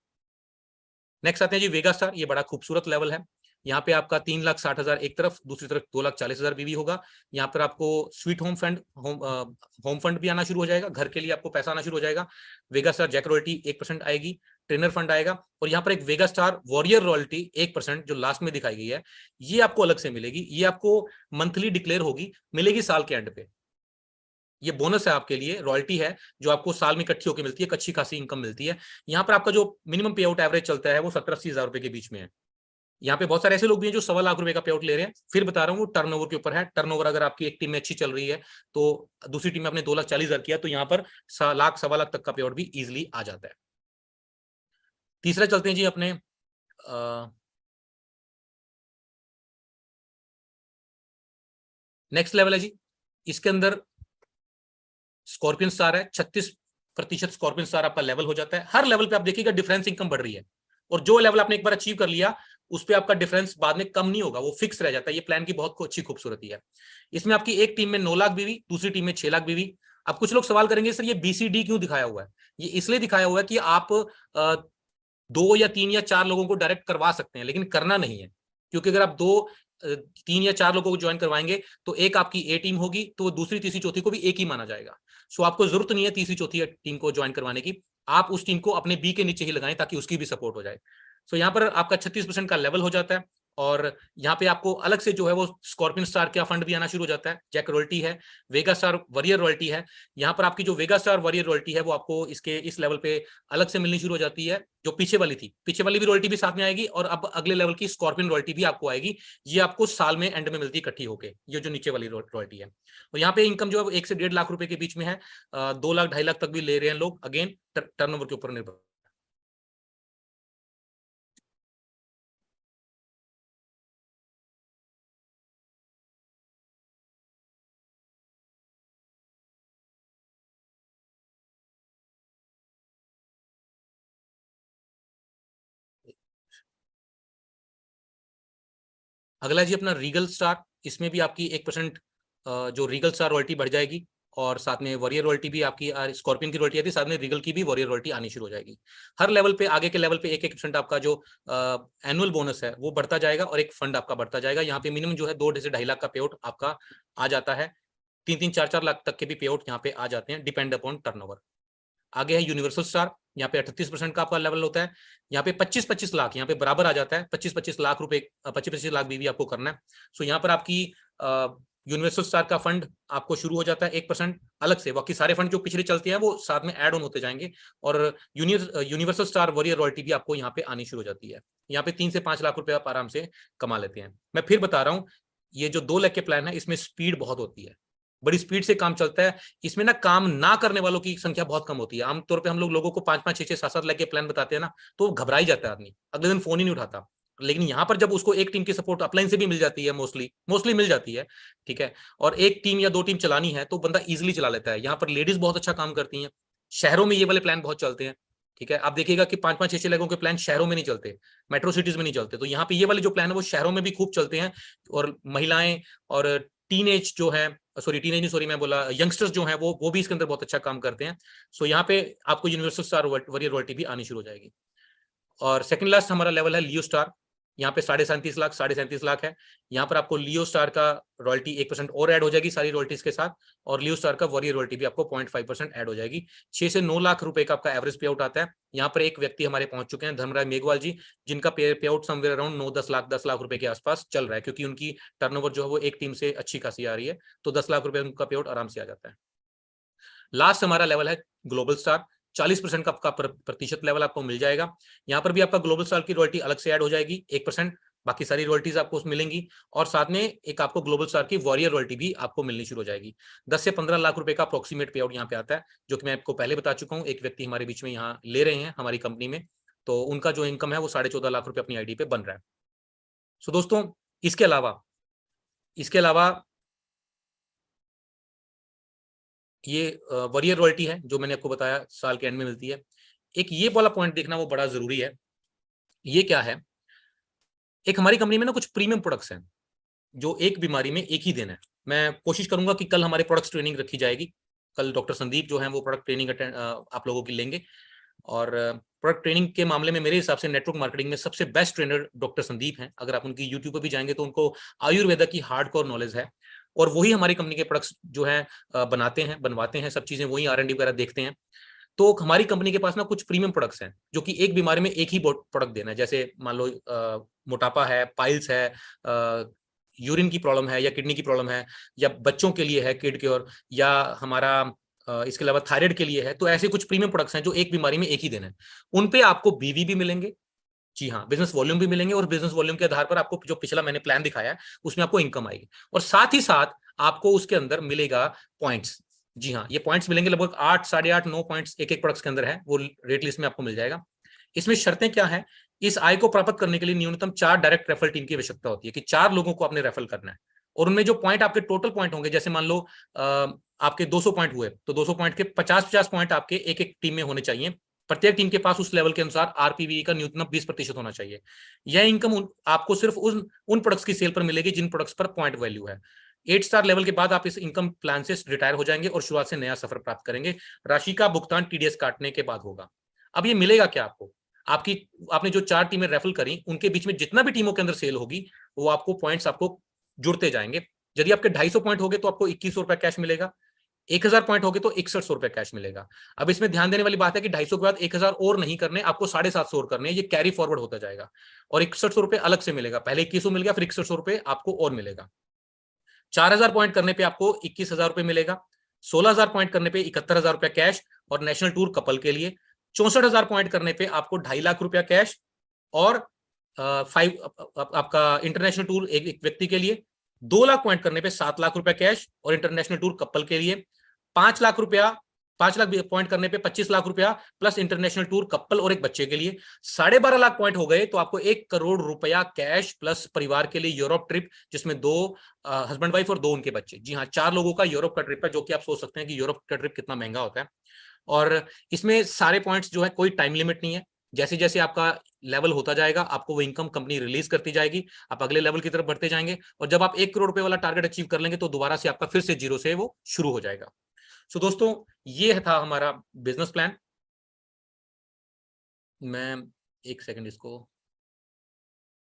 नेक्स्ट आते हैं जी वेगा स्टार, ये बड़ा खूबसूरत लेवल है। यहाँ पे आपका 3,60,000 एक तरफ, दूसरी तरफ 2,40,000 बीवी होगा। यहाँ पर आपको sweet home fund, home fund भी आना शुरू हो जाएगा, घर के लिए आपको पैसा आना शुरू हो जाएगा। वेगा स्टार जैक रॉयल्टी 1% आएगी, ट्रेनर फंड आएगा, और यहाँ पर एक वेगा स्टार वॉरियर रॉयल्टी 1% जो लास्ट में दिखाई गई है, ये आपको अलग से मिलेगी। ये आपको मंथली डिक्लेयर होगी, मिलेगी साल के एंड पे। ये बोनस है आपके लिए, रॉयल्टी है जो आपको साल में इकट्ठी होकर मिलती है, अच्छी खासी इनकम मिलती है। यहाँ पर आपका जो मिनिमम पे आउट एवरेज चलता है वो 70-80 हजार रुपए के बीच में है। यहाँ पे बहुत सारे ऐसे लोग भी हैं जो 1.25 लाख रुपए का पे आउट ले रहे हैं। फिर बता रहा हूँ, वो टर्नओवर के ऊपर है। टर्नओवर अगर आपकी एक टीम में अच्छी चल रही है तो दूसरी टीम में आपने 2,40,000 किया तो यहाँ पर 1.25 लाख तक का पे आउट भी इजिली आ जाता है। तीसरा चलते हैं जी अपने नेक्स्ट लेवल है जी, इसके अंदर स्कॉर्पियन स्टार है, 36% स्कॉर्पियन स्टार आपका लेवल हो जाता है। हर लेवल पे आप देखिएगा डिफरेंस इनकम बढ़ रही है, और जो लेवल आपने एक बार अचीव कर लिया उस पर आपका डिफरेंस बाद में कम नहीं होगा, वो फिक्स रह जाता है। ये प्लान की बहुत अच्छी खूबसूरती है। इसमें आपकी एक टीम में 9 लाख बीवी, दूसरी टीम में 6 लाख बीवी। अब कुछ लोग सवाल करेंगे सर ये BCD क्यों दिखाया हुआ है? ये इसलिए दिखाया हुआ है कि आप 2 या 3 या 4 लोगों को डायरेक्ट करवा सकते हैं, लेकिन करना नहीं है, क्योंकि अगर आप 2 3 या 4 लोगों को ज्वाइन करवाएंगे तो एक आपकी ए टीम होगी, तो वो दूसरी तीसरी चौथी को भी एक ही माना जाएगा। सो आपको जरूरत नहीं है तीसरी चौथी टीम को ज्वाइन करवाने की, आप उस टीम को अपने बी के नीचे ही लगाएं ताकि उसकी भी सपोर्ट हो जाए। सो यहाँ पर आपका 36% का लेवल हो जाता है, और यहाँ पे आपको अलग से जो है वो स्कॉर्पियन स्टार का फंड भी आना शुरू हो जाता है, जैक रॉयल्टी है, वेगा स्टार वॉरियर रॉयल्टी है। यहाँ पर आपकी जो वेगा स्टार वॉरियर रॉयल्टी है वो आपको इसके इस लेवल पे अलग से मिलनी शुरू हो जाती है। जो पीछे वाली थी, पीछे वाली भी रॉयल्टी भी साथ में आएगी, और अब अगले लेवल की स्कॉर्पियन रॉयल्टी भी आपको आएगी। ये आपको साल में एंड में मिलती है इकट्ठी होके, ये जो नीचे वाली रॉयल्टी है। और यहाँ पे इनकम जो है 1 से 1.5 लाख रुपए के बीच में है, 2 लाख 2.5 लाख तक भी ले रहे हैं लोग, अगेन टर्नओवर के ऊपर निर्भर। अगला जी अपना रीगल स्टार, इसमें भी आपकी 1% जो रीगल स्टार रॉयल्टी बढ़ जाएगी, और साथ में वॉरियर रॉयल्टी भी आपकी, स्कॉर्पियन की रॉयल्टी आती है, साथ में रीगल की भी वॉरियर रॉयल्टी आनी शुरू हो जाएगी। हर लेवल पे, आगे के लेवल पे 1-1% आपका जो एनुअल बोनस है वो बढ़ता जाएगा, और एक फंड आपका बढ़ता जाएगा। यहाँ पे मिनिमम जो है 2 से 2.5 लाख का पे आउट आपका आ जाता है, 3-3, 4-4 लाख तक के भी पे आउट यहाँ पे आ जाते हैं, डिपेंड अपॉन टर्नओवर। आगे है यूनिवर्सल स्टार, यहाँ पे 38% का आपका लेवल होता है। यहाँ पे 25-25 लाख यहाँ पे बराबर आ जाता है, 25-25 लाख रुपए, 25-25 लाख बीवी आपको करना है। सो यहाँ पर आपकी यूनिवर्सल स्टार का फंड आपको शुरू हो जाता है 1% अलग से, बाकी सारे फंड जो पिछले चलते हैं वो साथ में ऐड ऑन होते जाएंगे, और यूनिवर्सल स्टार वॉरियर रॉयल्टी भी आपको यहाँ पे आनी शुरू हो जाती है। यहाँ पे 3 से 5 लाख रुपए आप आराम से कमा लेते हैं। मैं फिर बता रहा हूँ, ये जो 2 लाख के प्लान है इसमें स्पीड बहुत होती है, बड़ी स्पीड से काम चलता है। इसमें ना काम ना करने वालों की संख्या बहुत कम होती है। आमतौर पे हम लोगों को 5-5, 6-6, 7-7 लाख के प्लान बताते हैं ना, तो घबरा ही जाता है आदमी, अगले दिन फोन ही नहीं उठाता। लेकिन यहाँ पर जब उसको एक टीम की सपोर्ट अपलाइन से भी मिल जाती है, मोस्टली मिल जाती है, ठीक है, और एक टीम या 2 टीम चलानी है तो बंदा इजिली चला लेता है। यहाँ पर लेडीज बहुत अच्छा काम करती हैं, शहरों में ये वाले प्लान बहुत चलते हैं, ठीक है। आप देखिएगा कि 5-5, 6-6 लाखों के प्लान शहरों में नहीं चलते, मेट्रो सिटीज में नहीं चलते, तो यहाँ पे ये वाले जो प्लान है वो शहरों में भी खूब चलते हैं। और महिलाएं और टीनेज जो है, टीनेज नहीं, मैं बोला यंगस्टर्स जो हैं वो भी इसके अंदर बहुत अच्छा काम करते हैं। सो यहाँ पे आपको यूनिवर्सल स्टार वॉरियर रॉयल्टी भी आनी शुरू हो जाएगी। और सेकंड लास्ट हमारा लेवल है लियो स्टार, यहाँ पे 37.5 लाख है। यहाँ पर आपको लियो स्टार का रॉयल्टी 1% और ऐड हो जाएगी सारी रॉयल्टीज के साथ, और लियो स्टार का वॉरियर रॉयल्टी भी आपको 0.5% ऐड हो जाएगी। 6 से 9 लाख रुपए का आपका एवरेज पे आउट आता है। यहाँ पर एक व्यक्ति हमारे पहुंच चुके हैं, धर्मराज मेघवाल जी, जिनका पे आउट समवेयर अराउंड 9-10 लाख रुपए के आसपास चल रहा है, क्योंकि उनकी टर्नओवर जो है वो एक टीम से अच्छी खासी आ रही है, तो 10 लाख रुपए उनका पे आउट आराम से आ जाता है। लास्ट हमारा लेवल है ग्लोबल स्टार, 40% का आपका प्रतिशत लेवल आपको मिल जाएगा। यहाँ पर भी आपका ग्लोबल स्टार की रॉयल्टी अलग से ऐड हो जाएगी 1%, बाकी सारी रॉयल्टीज आपको मिलेंगी, और साथ में एक आपको ग्लोबल स्टार की वॉरियर रॉयल्टी भी आपको मिलनी शुरू हो जाएगी। 10 से 15 लाख रुपए का अप्रोक्सीमेट पे आउट यहाँ पे आता है, जो कि मैं आपको पहले बता चुका हूँ। एक व्यक्ति हमारे बीच में यहाँ ले रहे हैं हमारी कंपनी में, तो उनका जो इनकम है वो 14.5 लाख रुपए अपनी आईडी पे बन रहा है। सो दोस्तों, इसके अलावा ये वरीयर रॉयल्टी है जो मैंने आपको बताया साल के एंड में मिलती है। एक ये वाला पॉइंट देखना वो बड़ा जरूरी है। ये क्या है, एक हमारी कंपनी में ना कुछ प्रीमियम प्रोडक्ट्स हैं जो एक बीमारी में एक ही दिन है। मैं कोशिश करूंगा कि कल हमारे प्रोडक्ट्स ट्रेनिंग रखी जाएगी। कल डॉक्टर संदीप जो है वो प्रोडक्ट ट्रेनिंग आप लोगों की लेंगे। और प्रोडक्ट ट्रेनिंग के मामले में मेरे हिसाब से नेटवर्क मार्केटिंग में सबसे बेस्ट ट्रेनर डॉक्टर संदीप हैं। अगर आप उनकी यूट्यूब पर भी जाएंगे तो उनको आयुर्वेदा की हार्डकोर नॉलेज है और वही हमारी कंपनी के प्रोडक्ट्स जो है बनवाते हैं, सब चीजें वही R&D वगैरह देखते हैं। तो हमारी कंपनी के पास ना कुछ प्रीमियम प्रोडक्ट्स हैं जो कि एक बीमारी में एक ही प्रोडक्ट देना है। जैसे मान लो मोटापा है, पाइल्स है, यूरिन की प्रॉब्लम है या किडनी की प्रॉब्लम है, या बच्चों के लिए है किड क्योर, या हमारा इसके अलावा थायराइड के लिए है। तो ऐसे कुछ प्रीमियम प्रोडक्ट्स हैं जो एक बीमारी में एक ही देना है। उन पे आपको बीवी भी मिलेंगे, जी हाँ, बिजनेस वॉल्यूम भी मिलेंगे, और बिजनेस वॉल्यूम के आधार पर आपको जो पिछला मैंने प्लान दिखाया है उसमें आपको इनकम आएगी। और साथ ही साथ आपको उसके अंदर मिलेगा पॉइंट्स। जी हाँ, ये पॉइंट्स मिलेंगे, लगभग 8, 8.5, 9 पॉइंट्स एक एक प्रोडक्ट्स के अंदर है, वो रेट लिस्ट में आपको मिल जाएगा। इसमें शर्तें क्या है, इस आय को प्राप्त करने के लिए न्यूनतम 4 डायरेक्ट रेफरल टीम की आवश्यकता होती है कि 4 लोगों को आपने रेफर करना है। और उनमें जो पॉइंट आपके टोटल पॉइंट होंगे, जैसे मान लो आपके 200 पॉइंट हुए तो 200 पॉइंट के 50-50 पॉइंट आपके एक एक टीम में होने चाहिए। प्रत्येक टीम के पास उस लेवल के अनुसार आरपीवी का न्यूनतम 20% होना चाहिए। यह इनकम आपको सिर्फ उन प्रोडक्ट्स की सेल पर मिलेगी जिन प्रोडक्ट्स पर पॉइंट वैल्यू है। 8 स्टार लेवल के बाद आप इस इनकम प्लान से रिटायर हो जाएंगे और शुरुआत से नया सफर प्राप्त करेंगे। राशि का भुगतान टीडीएस काटने के बाद होगा। अब ये मिलेगा क्या आपको, आपने जो 4 टीमें रेफर करी उनके बीच में जितना भी टीमों के अंदर सेल होगी वो आपको पॉइंट्स आपको जुड़ते जाएंगे। यदि आपके 250 पॉइंट हो गए तो आपको 2100 रुपया कैश मिलेगा। 1000 पॉइंट हो गए तो 6100 रुपया कैश मिलेगा। अब इसमें ध्यान देने वाली बात है कि 250 के बाद 1000 और नहीं करने, आपको 750 और करने, ये कैरी फॉरवर्ड होता जाएगा और 6100 रुपये अलग से मिलेगा। पहले 2100 मिल गया, फिर 6100 रुपये आपको और मिलेगा। 4000 पॉइंट करने पे आपको 21000 रुपये मिलेगा। 16000 पॉइंट करने पे 71000 रुपया कैश और नेशनल टूर कपल के लिए। 64,000 पॉइंट करने पे आपको 2.5 लाख रुपया कैश और आपका इंटरनेशनल टूर एक व्यक्ति के लिए। 2 लाख पॉइंट करने पे 7 लाख रुपया कैश और इंटरनेशनल टूर कपल के लिए। 5 लाख पॉइंट करने पे 25 लाख रुपया प्लस इंटरनेशनल टूर कपल और एक बच्चे के लिए। 12.5 लाख पॉइंट हो गए तो आपको 1 करोड़ रुपया कैश प्लस परिवार के लिए यूरोप ट्रिप, जिसमें 2 हस्बैंड वाइफ और 2 उनके बच्चे। जी हाँ, 4 लोगों का यूरोप का ट्रिप है, जो कि आप सोच सकते हैं कि यूरोप का ट्रिप कितना महंगा होता है। और इसमें सारे पॉइंट्स जो है कोई टाइम लिमिट नहीं है। जैसे जैसे आपका लेवल होता जाएगा आपको वो इनकम कंपनी रिलीज करती जाएगी, आप अगले लेवल की तरफ बढ़ते जाएंगे और जब आप 1 करोड़ रुपए वाला टारगेट अचीव कर लेंगे तो दोबारा से आपका फिर से जीरो से वो शुरू हो जाएगा। सो दोस्तों, ये था हमारा बिजनेस प्लान। मैं एक सेकंड इसको